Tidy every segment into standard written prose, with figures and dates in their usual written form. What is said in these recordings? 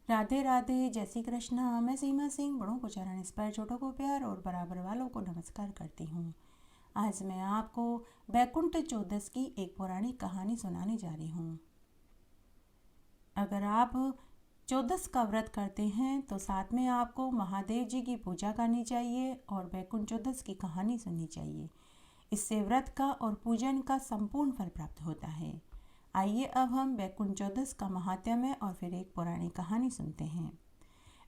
राधे राधे, जय श्री कृष्णा। मैं सीमा सिंह बड़ों को चरण स्पर्श, छोटों को प्यार और बराबर वालों को नमस्कार करती हूँ। आज मैं आपको बैकुंठ चौदस की एक पौराणिक कहानी सुनाने जा रही हूँ। अगर आप चौदस का व्रत करते हैं तो साथ में आपको महादेव जी की पूजा करनी चाहिए और बैकुंठ चौदस की कहानी सुननी चाहिए। इससे व्रत का और पूजन का संपूर्ण फल प्राप्त होता है। आइए अब हम बैकुंठ चौदस का महात्म्य और फिर एक पौराणिक कहानी सुनते हैं।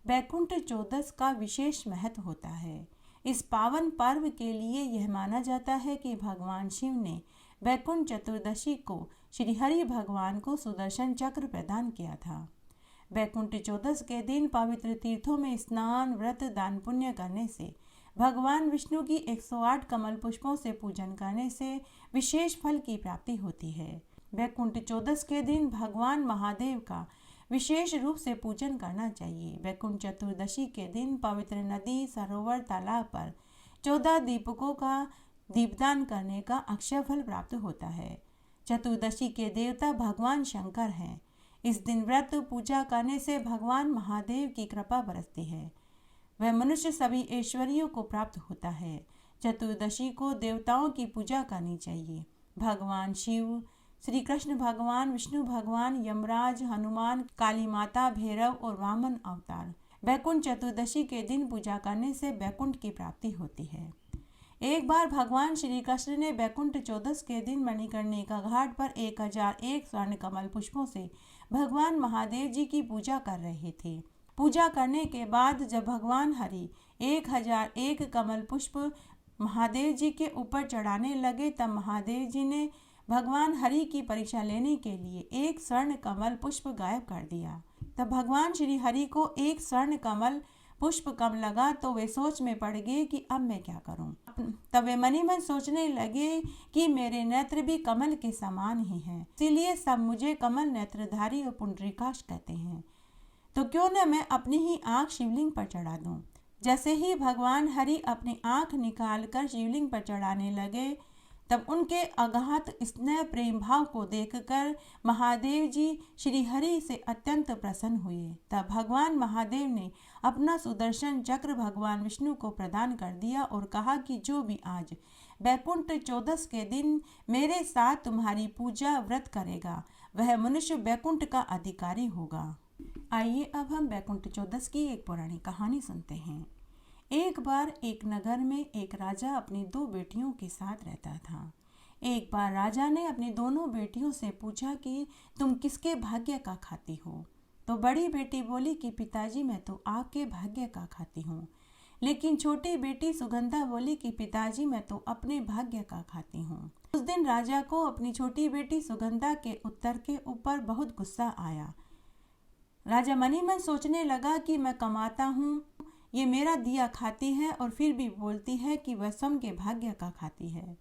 बैकुंठ चौदस का विशेष महत्व होता है। इस पावन पर्व के लिए यह माना जाता है कि भगवान शिव ने बैकुंठ चतुर्दशी को श्री हरि भगवान को सुदर्शन चक्र प्रदान किया था। बैकुंठ चौदस के दिन पवित्र तीर्थों में स्नान, व्रत, दान पुण्य करने से, भगवान विष्णु की 108 कमल पुष्पों से पूजन करने से विशेष फल की प्राप्ति होती है। बैकुंठ चौदस के दिन भगवान महादेव का विशेष रूप से पूजन करना चाहिए। बैकुंठ चतुर्दशी के दिन पवित्र नदी, सरोवर, तालाब पर 14 दीपकों का दीपदान करने का अक्षय फल प्राप्त होता है। चतुर्दशी के देवता भगवान शंकर हैं। इस दिन व्रत पूजा करने से भगवान महादेव की कृपा बरसती है। वह मनुष्य सभी ऐश्वर्यों को प्राप्त होता है। चतुर्दशी को देवताओं की पूजा करनी चाहिए। भगवान शिव, श्री कृष्ण भगवान, विष्णु भगवान, यमराज, हनुमान, काली माता, भैरव और वामन अवतार बैकुंठ चतुर्दशी के दिन पूजा करने से बैकुंठ की प्राप्ति होती है। एक बार भगवान श्री कृष्ण ने बैकुंठ चौदस के दिन मणिकर्णिका घाट पर 1001 स्वर्ण कमल पुष्पों से भगवान महादेव जी की पूजा कर रहे थे। पूजा करने के बाद जब भगवान हरि 1001 कमल पुष्प महादेव जी के ऊपर चढ़ाने लगे, तब महादेव जी ने भगवान हरि की परीक्षा लेने के लिए एक स्वर्ण कमल पुष्प गायब कर दिया। तब भगवान श्री हरि को एक स्वर्ण कमल पुष्प कम लगा तो वे सोच में पड़ गए कि अब मैं क्या करूं। तब वे मनी मन सोचने लगे कि मेरे नेत्र भी कमल के समान ही हैं, इसीलिए सब मुझे कमल नेत्रधारी और पुंडरीकाक्ष कहते हैं। तो क्यों न मैं अपनी ही आंख शिवलिंग पर चढ़ा दूं। जैसे ही भगवान हरि अपनी आंख निकालकर शिवलिंग पर चढ़ाने लगे, तब उनके अगाध स्नेह प्रेम भाव को देखकर महादेव जी श्री हरि से अत्यंत प्रसन्न हुए। तब भगवान महादेव ने अपना सुदर्शन चक्र भगवान विष्णु को प्रदान कर दिया और कहा कि जो भी आज बैकुंठ चौदस के दिन मेरे साथ तुम्हारी पूजा व्रत करेगा, वह मनुष्य बैकुंठ का अधिकारी होगा। आइए अब हम बैकुंठ चौदस की एक पौराणिक कहानी सुनते हैं। एक बार एक नगर में एक राजा अपनी 2 बेटियों के साथ रहता था। एक बार राजा ने अपनी दोनों बेटियों से पूछा कि तुम किसके भाग्य का खाती हो। तो बड़ी बेटी बोली कि पिताजी मैं तो आपके भाग्य का खाती हूँ। लेकिन छोटी बेटी सुगंधा बोली कि पिताजी मैं तो अपने भाग्य का खाती हूँ। उस दिन राजा को अपनी छोटी बेटी सुगंधा के उत्तर के ऊपर बहुत गुस्सा आया। राजा मनी मन सोचने लगा कि मैं कमाता हूँ, ये मेरा दिया खाती है और फिर भी बोलती है कि वह स्वयं के भाग्य का खाती है।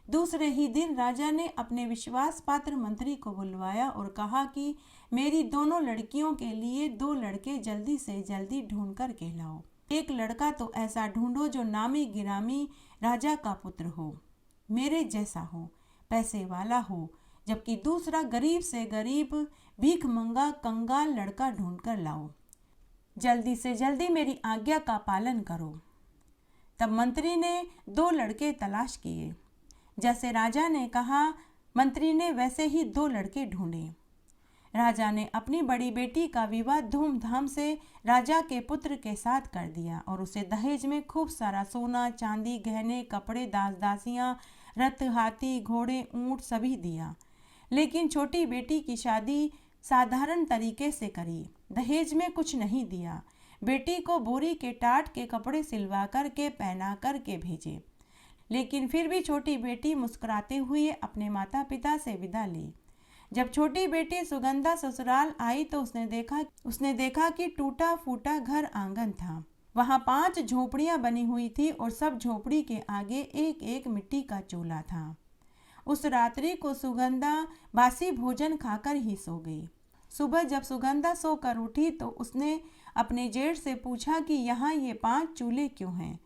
दूसरे ही दिन राजा ने अपने विश्वास पात्र मंत्री को बुलवाया और कहा कि मेरी दोनों लड़कियों के लिए 2 लड़के जल्दी से जल्दी ढूंढ कर के लाओ। एक लड़का तो ऐसा ढूंढो जो नामी गिरामी राजा का पुत्र हो, मेरे जैसा हो, पैसे वाला हो, जबकि दूसरा गरीब से गरीब भीख मंगा कंगाल लड़का ढूंढ कर लाओ। जल्दी से जल्दी मेरी आज्ञा का पालन करो। तब मंत्री ने 2 लड़के तलाश किए। जैसे राजा ने कहा, मंत्री ने वैसे ही 2 लड़के ढूंढे। राजा ने अपनी बड़ी बेटी का विवाह धूमधाम से राजा के पुत्र के साथ कर दिया और उसे दहेज में खूब सारा सोना, चांदी, गहने, कपड़े, दास दासियां, रथ, हाथी, घोड़े, ऊंट सभी दिया। लेकिन छोटी बेटी की शादी साधारण तरीके से करी, दहेज में कुछ नहीं दिया। बेटी को बोरी के टाट के कपड़े सिलवा करके पहना करके भेजे। लेकिन फिर भी छोटी बेटी मुस्कुराते हुए अपने माता पिता से विदा ली। जब छोटी बेटी सुगंधा ससुराल आई तो उसने देखा कि टूटा फूटा घर आंगन था। वहाँ 5 झोपड़ियाँ बनी हुई थी और सब झोपड़ी के आगे एक एक मिट्टी का चूल्हा था। उस रात्रि को सुगंधा बासी भोजन खाकर ही सो गई। सुबह जब सुगंधा सोकर उठी तो उसने अपने जेठ से पूछा कि यहाँ ये 5 चूल्हे क्यों हैं।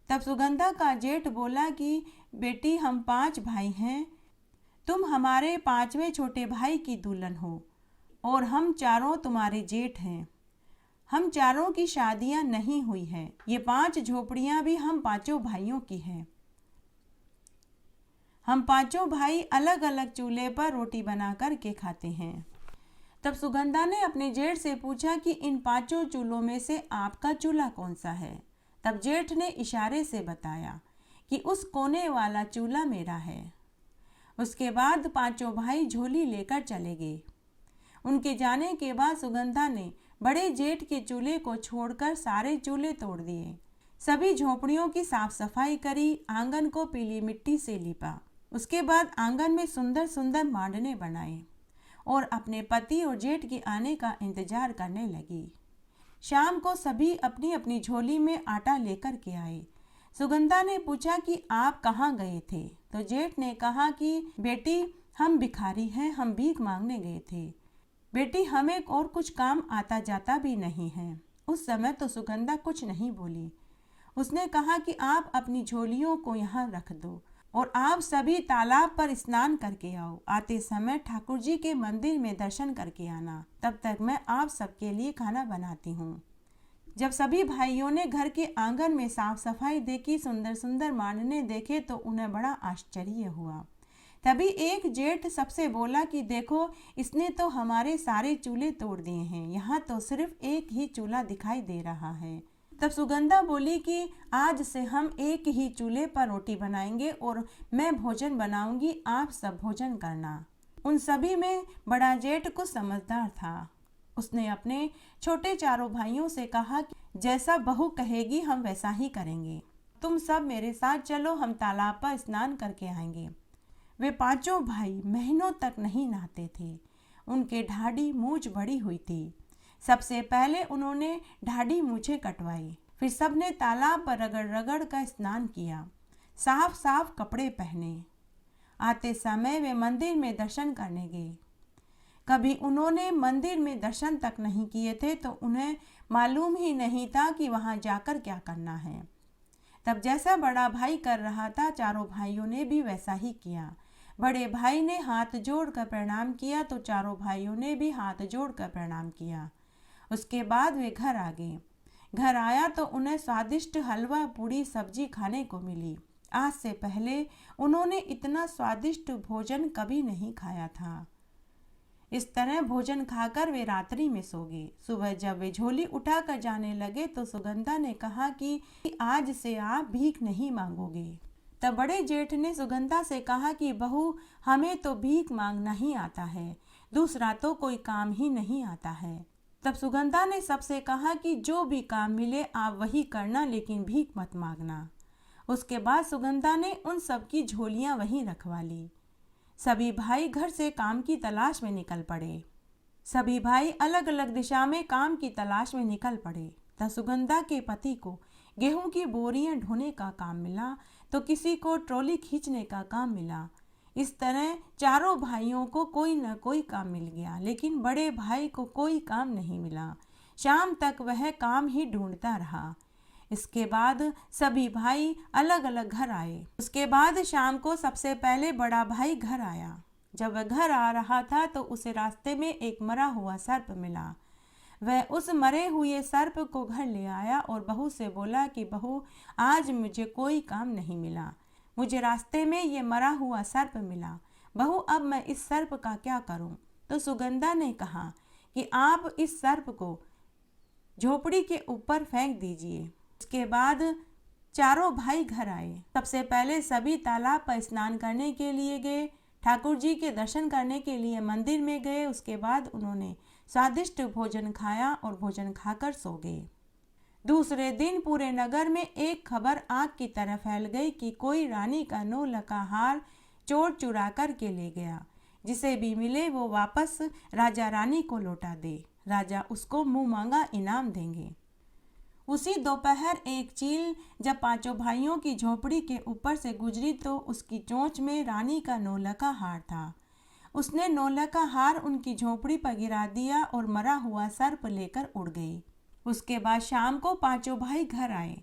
तब सुगंधा का जेठ बोला कि बेटी हम 5 भाई हैं, तुम हमारे 5वें छोटे भाई की दुल्हन हो और हम चारों तुम्हारे जेठ हैं। हम चारों की शादियां नहीं हुई है। ये 5 झोपड़ियां भी हम पांचों भाइयों की हैं। हम पांचों भाई अलग अलग चूल्हे पर रोटी बना कर के खाते हैं। तब सुगंधा ने अपने जेठ से पूछा कि इन 5 चूल्हों में से आपका चूल्हा कौन सा है। तब जेठ ने इशारे से बताया कि उस कोने वाला चूल्हा मेरा है। उसके बाद 5 भाई झोली लेकर चले गए। उनके जाने के बाद सुगंधा ने बड़े जेठ के चूल्हे को छोड़कर सारे चूल्हे तोड़ दिए। सभी झोपड़ियों की साफ सफाई करी, आंगन को पीली मिट्टी से लीपा। उसके बाद आंगन में सुंदर सुंदर मांडने बनाए और अपने पति और जेठ के आने का इंतजार करने लगी। शाम को सभी अपनी अपनी झोली में आटा लेकर के आए। सुगंधा ने पूछा कि आप कहाँ गए थे। तो जेठ ने कहा कि बेटी, हम भिखारी हैं, हम भीख मांगने गए थे। बेटी, हमें और कुछ काम आता जाता भी नहीं है। उस समय तो सुगंधा कुछ नहीं बोली। उसने कहा कि आप अपनी झोलियों को यहाँ रख दो और आप सभी तालाब पर स्नान करके आओ। आते समय ठाकुर जी के मंदिर में दर्शन करके आना। तब तक मैं आप सबके लिए खाना बनाती हूँ। जब सभी भाइयों ने घर के आंगन में साफ सफाई देखी, सुंदर सुंदर मांडने देखे तो उन्हें बड़ा आश्चर्य हुआ। तभी एक जेठ सबसे बोला कि देखो, इसने तो हमारे सारे चूल्हे तोड़ दिए हैं। यहाँ तो सिर्फ एक ही चूल्हा दिखाई दे रहा है। तब सुगंधा बोली कि आज से हम एक ही चूल्हे पर रोटी बनाएंगे और मैं भोजन बनाऊंगी, आप सब भोजन करना। उन सभी में बड़ा जेठ कुछ समझदार था। उसने अपने छोटे चारों भाइयों से कहा कि जैसा बहू कहेगी हम वैसा ही करेंगे। तुम सब मेरे साथ चलो, हम तालाब पर स्नान करके आएंगे। वे 5 भाई महीनों तक नहीं नहाते थे। उनके ढाड़ी मूंछ बड़ी हुई थी। सबसे पहले उन्होंने ढाडी मूछें कटवाई। फिर सबने तालाब पर रगड़ रगड़ कर स्नान किया, साफ साफ कपड़े पहने। आते समय वे मंदिर में दर्शन करने गए। कभी उन्होंने मंदिर में दर्शन तक नहीं किए थे तो उन्हें मालूम ही नहीं था कि वहां जाकर क्या करना है। तब जैसा बड़ा भाई कर रहा था, चारों भाइयों ने भी वैसा ही किया। बड़े भाई ने हाथ जोड़कर प्रणाम किया तो चारों भाइयों ने भी हाथ जोड़कर प्रणाम किया। उसके बाद वे घर आ गए। घर आया तो उन्हें स्वादिष्ट हलवा, पूड़ी, सब्जी खाने को मिली। आज से पहले उन्होंने इतना स्वादिष्ट भोजन कभी नहीं खाया था। इस तरह भोजन खाकर वे रात्रि में सो गए। सुबह जब वे झोली उठाकर जाने लगे तो सुगंधा ने कहा कि आज से आप भीख नहीं मांगोगे। तब बड़े जेठ ने सुगंधा से कहा कि बहू, हमें तो भीख मांगना ही आता है, दूसरा तो कोई काम ही नहीं आता है। तब सुगंधा ने सबसे कहा कि जो भी काम मिले आप वही करना, लेकिन भीख मत मांगना। उसके बाद सुगंधा ने उन सब की झोलियां वहीं रखवा ली। सभी भाई घर से काम की तलाश में निकल पड़े। सभी भाई अलग अलग दिशा में काम की तलाश में निकल पड़े। तब सुगंधा के पति को गेहूं की बोरियां ढोने का काम मिला तो किसी को ट्रॉली खींचने का काम मिला। इस तरह चारों भाइयों को कोई न कोई काम मिल गया, लेकिन बड़े भाई को कोई काम नहीं मिला। शाम तक वह काम ही ढूंढता रहा। इसके बाद सभी भाई अलग अलग घर आए। उसके बाद शाम को सबसे पहले बड़ा भाई घर आया। जब वह घर आ रहा था तो उसे रास्ते में एक मरा हुआ सर्प मिला। वह उस मरे हुए सर्प को घर ले आया और बहू से बोला कि बहू, आज मुझे कोई काम नहीं मिला, मुझे रास्ते में ये मरा हुआ सर्प मिला। बहू, अब मैं इस सर्प का क्या करूं? तो सुगंधा ने कहा कि आप इस सर्प को झोपड़ी के ऊपर फेंक दीजिए। उसके बाद चारों भाई घर आए। सबसे पहले सभी तालाब पर स्नान करने के लिए गए, ठाकुर जी के दर्शन करने के लिए मंदिर में गए। उसके बाद उन्होंने स्वादिष्ट भोजन खाया और भोजन खाकर सो गए। दूसरे दिन पूरे नगर में एक खबर आग की तरह फैल गई कि कोई रानी का 9 लका हार चोर चुरा कर के ले गया। जिसे भी मिले वो वापस राजा रानी को लौटा दे, राजा उसको मुंह मांगा इनाम देंगे। उसी दोपहर एक चील जब 5 भाइयों की झोपड़ी के ऊपर से गुजरी तो उसकी चोंच में रानी का 9 लका हार था। उसने 9 लका हार उनकी झोपड़ी पर गिरा दिया और मरा हुआ सर्प लेकर उड़ गई। उसके बाद शाम को 5 भाई घर आए।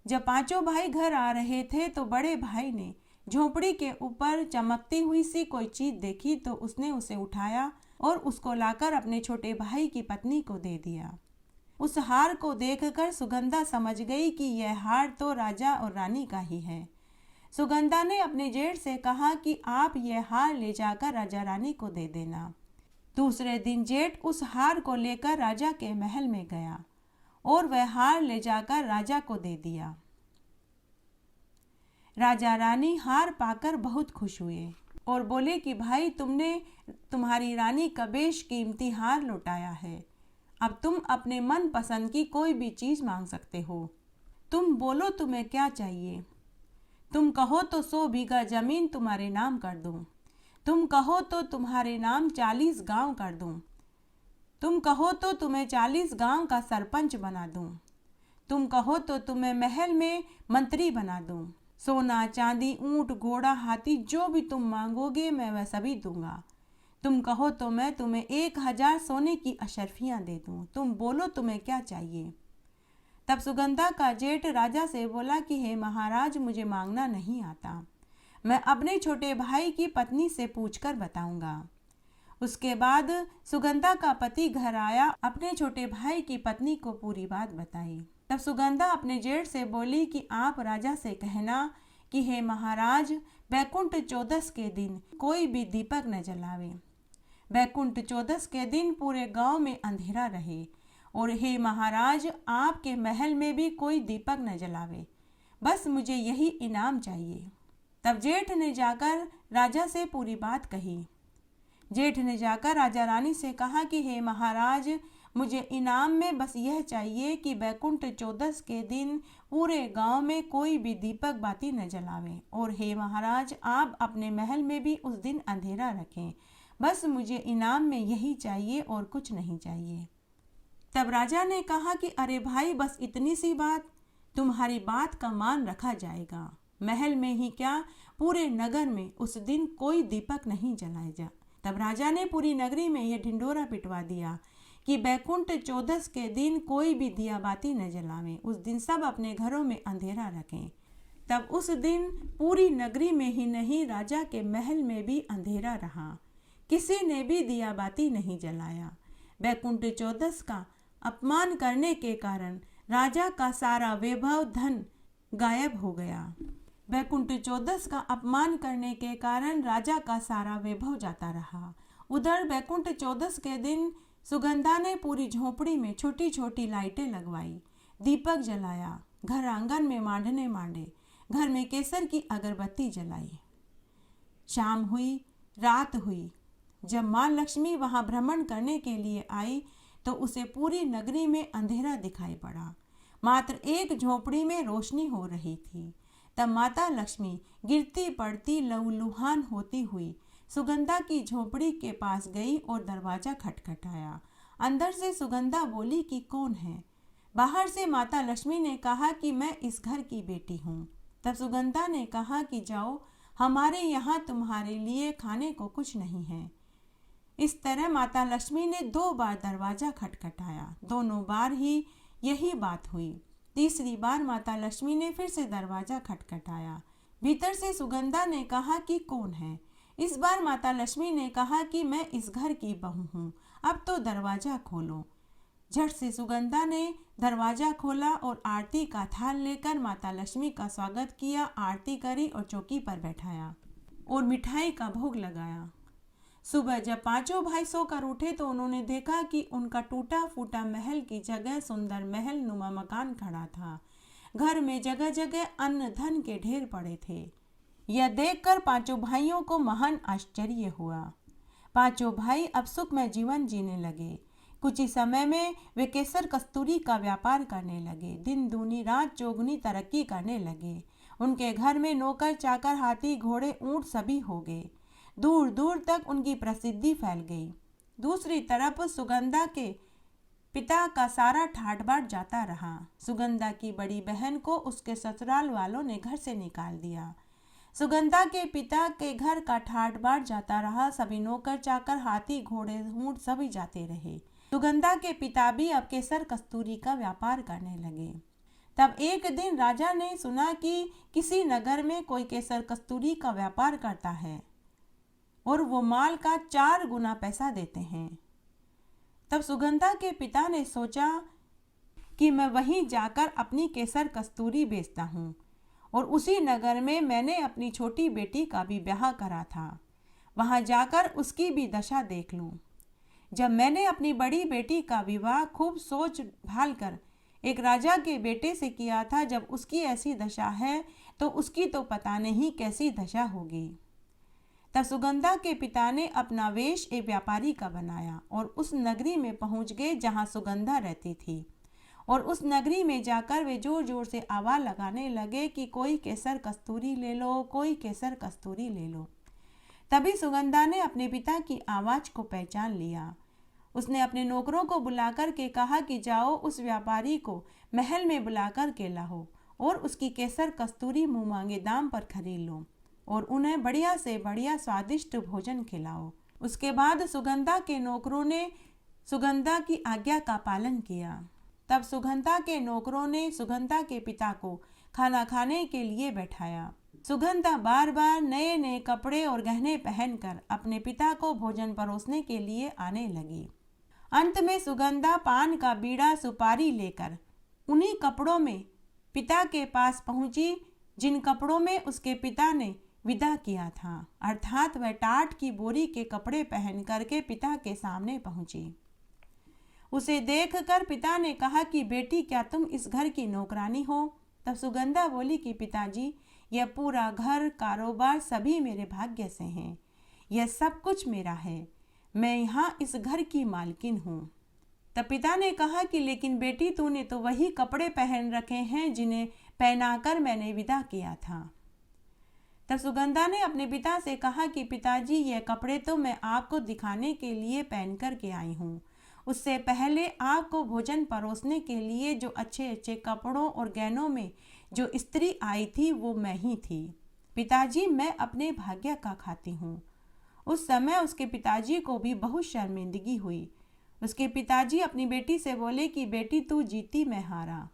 जब 5 भाई घर आ रहे थे तो बड़े भाई ने झोपड़ी के ऊपर चमकती हुई सी कोई चीज देखी तो उसने उसे उठाया और उसको लाकर अपने छोटे भाई की पत्नी को दे दिया। उस हार को देखकर सुगंधा समझ गई कि यह हार तो राजा और रानी का ही है। सुगंधा ने अपने जेठ से कहा कि आप यह हार ले जाकर राजा रानी को दे देना। दूसरे दिन जेठ उस हार को लेकर राजा के महल में गया और वह हार ले जाकर राजा को दे दिया। राजा रानी हार पाकर बहुत खुश हुए और बोले कि भाई, तुमने तुम्हारी रानी का बेशकीमती हार लौटाया है। अब तुम अपने मन पसंद की कोई भी चीज़ मांग सकते हो। तुम बोलो तुम्हें क्या चाहिए। तुम कहो तो 100 बीघा जमीन तुम्हारे नाम कर दूं। तुम कहो तो तुम्हारे नाम 40 गांव कर दूं। तुम कहो तो तुम्हें 40 गांव का सरपंच बना दूं। तुम कहो तो तुम्हें महल में मंत्री बना दूं। सोना चांदी ऊंट घोड़ा हाथी जो भी तुम मांगोगे मैं वह सभी दूंगा। तुम कहो तो मैं तुम्हें 1000 सोने की अशर्फियाँ दे दूं। तुम बोलो तुम्हें क्या चाहिए। तब सुगंधा का जेठ राजा से बोला कि हे महाराज, मुझे मांगना नहीं आता। मैं अपने छोटे भाई की पत्नी से पूछकर बताऊंगा। उसके बाद सुगंधा का पति घर आया, अपने छोटे भाई की पत्नी को पूरी बात बताई। तब सुगंधा अपने जेठ से बोली कि आप राजा से कहना कि हे महाराज, बैकुंठ चौदस के दिन कोई भी दीपक न जलावे। बैकुंठ चौदस के दिन पूरे गांव में अंधेरा रहे और हे महाराज, आपके महल में भी कोई दीपक न जलावे। बस मुझे यही इनाम चाहिए। तब जेठ ने जाकर राजा से पूरी बात कही। जेठ ने जाकर राजा रानी से कहा कि हे महाराज, मुझे इनाम में बस यह चाहिए कि बैकुंठ चौदस के दिन पूरे गांव में कोई भी दीपक बाती न जलावे और हे महाराज, आप अपने महल में भी उस दिन अंधेरा रखें। बस मुझे इनाम में यही चाहिए और कुछ नहीं चाहिए। तब राजा ने कहा कि अरे भाई, बस इतनी सी बात, तुम्हारी बात का मान रखा जाएगा। महल में ही क्या, पूरे नगर में उस दिन कोई दीपक नहीं जलाया जा। तब राजा ने पूरी नगरी में यह ढिंडोरा पिटवा दिया कि बैकुंठ चौदस के दिन कोई भी दिया बाती न जलावें। उस दिन सब अपने घरों में अंधेरा रखें। तब उस दिन पूरी नगरी में ही नहीं, राजा के महल में भी अंधेरा रहा। किसी ने भी दिया बाती नहीं जलाया। बैकुंठ चौदस का अपमान करने के कारण राजा का सारा वैभव धन गायब हो गया। बैकुंठ चौदस का अपमान करने के कारण राजा का सारा वैभव जाता रहा। उधर बैकुंठ चौदस के दिन सुगंधा ने पूरी झोपड़ी में छोटी छोटी लाइटें लगवाई, दीपक जलाया, घर आंगन में मांडने मांडे, घर में केसर की अगरबत्ती जलाई। शाम हुई, रात हुई। जब माँ लक्ष्मी वहाँ भ्रमण करने के लिए आई तो उसे पूरी नगरी में अंधेरा दिखाई पड़ा। मात्र एक झोपड़ी में रोशनी हो रही थी। तब माता लक्ष्मी गिरती पड़ती लहूलुहान होती हुई सुगंधा की झोपड़ी के पास गई और दरवाजा खटखटाया। अंदर से सुगंधा बोली कि कौन है। बाहर से माता लक्ष्मी ने कहा कि मैं इस घर की बेटी हूँ। तब सुगंधा ने कहा कि जाओ, हमारे यहाँ तुम्हारे लिए खाने को कुछ नहीं है। इस तरह माता लक्ष्मी ने 2 बार दरवाजा खटखटाया। दोनों बार ही यही बात हुई। तीसरी बार माता लक्ष्मी ने फिर से दरवाजा खटखटाया। भीतर से सुगंधा ने कहा कि कौन है। इस बार माता लक्ष्मी ने कहा कि मैं इस घर की बहू हूँ, अब तो दरवाजा खोलो। झट से सुगंधा ने दरवाजा खोला और आरती का थाल लेकर माता लक्ष्मी का स्वागत किया, आरती करी और चौकी पर बैठाया और मिठाई का भोग लगाया। सुबह जब पांचों भाई सोकर उठे तो उन्होंने देखा कि उनका टूटा फूटा महल की जगह सुंदर महल नुमा मकान खड़ा था। घर में जगह जगह अन्न धन के ढेर पड़े थे। यह देखकर पांचों भाइयों को महान आश्चर्य हुआ। पांचों भाई अब सुखमय जीवन जीने लगे। कुछ ही समय में वे केसर कस्तूरी का व्यापार करने लगे। दिन दूनी रात चौगुनी तरक्की करने लगे। उनके घर में नौकर चाकर हाथी घोड़े ऊंट सभी हो गए। दूर दूर तक उनकी प्रसिद्धि फैल गई। दूसरी तरफ सुगंधा के पिता का सारा ठाट बाट जाता रहा। सुगंधा की बड़ी बहन को उसके ससुराल वालों ने घर से निकाल दिया। सुगंधा के पिता के घर का ठाट बाट जाता रहा। सभी नौकर चाकर हाथी घोड़े ऊंट सभी जाते रहे। सुगंधा के पिता भी अब केसर कस्तूरी का व्यापार करने लगे। तब एक दिन राजा ने सुना कि किसी नगर में कोई केसर कस्तूरी का व्यापार करता है। और वो माल का 4 गुना पैसा देते हैं। तब सुगंधा के पिता ने सोचा कि मैं वहीं जाकर अपनी केसर कस्तूरी बेचता हूँ, और उसी नगर में मैंने अपनी छोटी बेटी का भी ब्याह करा था, वहाँ जाकर उसकी भी दशा देख लूँ। जब मैंने अपनी बड़ी बेटी का विवाह खूब सोच भाल कर एक राजा के बेटे से किया था, जब उसकी ऐसी दशा है तो उसकी तो पता नहीं कैसी दशा होगी। तब सुगंधा के पिता ने अपना वेश एक व्यापारी का बनाया और उस नगरी में पहुंच गए जहां सुगंधा रहती थी, और उस नगरी में जाकर वे जोर जोर से आवाज़ लगाने लगे कि कोई केसर कस्तूरी ले लो, कोई केसर कस्तूरी ले लो। तभी सुगंधा ने अपने पिता की आवाज़ को पहचान लिया। उसने अपने नौकरों को बुलाकर के कहा कि जाओ उस व्यापारी को महल में बुलाकर के लाओ और उसकी केसर कस्तूरी मुँह मांगे दाम पर खरीद लो और उन्हें बढ़िया से बढ़िया स्वादिष्ट भोजन खिलाओ। उसके बाद सुगंधा के नौकरों ने सुगंधा की आज्ञा का पालन किया। तब सुगंधा के नौकरों ने सुगंधा के पिता को खाना खाने के लिए बैठाया। सुगंधा बार बार नए नए कपड़े और गहने पहनकर अपने पिता को भोजन परोसने के लिए आने लगी। अंत में सुगंधा पान का बीड़ा सुपारी लेकर उन्हीं कपड़ों में पिता के पास पहुंची जिन कपड़ों में उसके पिता ने विदा किया था, अर्थात वह टाट की बोरी के कपड़े पहन करके पिता के सामने पहुंची। उसे देखकर पिता ने कहा कि बेटी, क्या तुम इस घर की नौकरानी हो? तब सुगंधा बोली कि पिताजी, यह पूरा घर कारोबार सभी मेरे भाग्य से हैं, यह सब कुछ मेरा है, मैं यहाँ इस घर की मालकिन हूँ। तब पिता ने कहा कि लेकिन बेटी, तूने तो वही कपड़े पहन रखे हैं जिन्हें पहनाकर मैंने विदा किया था। तब सुगंधा ने अपने पिता से कहा कि पिताजी, यह कपड़े तो मैं आपको दिखाने के लिए पहन कर के आई हूँ, उससे पहले आपको भोजन परोसने के लिए जो अच्छे अच्छे कपड़ों और गहनों में जो स्त्री आई थी वो मैं ही थी। पिताजी, मैं अपने भाग्य का खाती हूँ। उस समय उसके पिताजी को भी बहुत शर्मिंदगी हुई। उसके पिताजी अपनी बेटी से बोले कि बेटी, तू जीती मैं हारा।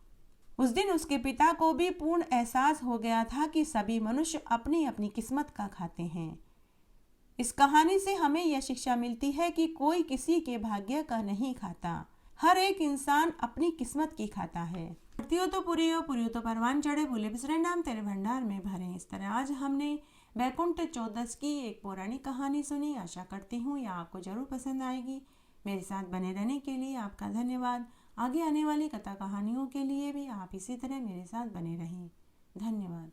उस दिन उसके पिता को भी पूर्ण एहसास हो गया था कि सभी मनुष्य अपनी अपनी किस्मत का खाते हैं। इस कहानी से हमें यह शिक्षा मिलती है कि कोई किसी के भाग्य का नहीं खाता, हर एक इंसान अपनी किस्मत की खाता है। भर्तियों तो पूरी हो तो परवान चढ़े, भूले बिसरे नाम तेरे भंडार में भरे। इस तरह आज हमने बैकुंठ चौदस की एक पौराणिक कहानी सुनी। आशा करती हूँ यह आपको जरूर पसंद आएगी। मेरे साथ बने रहने के लिए आपका धन्यवाद। आगे आने वाली कथा कहानियों के लिए भी आप इसी तरह मेरे साथ बने रहें। धन्यवाद।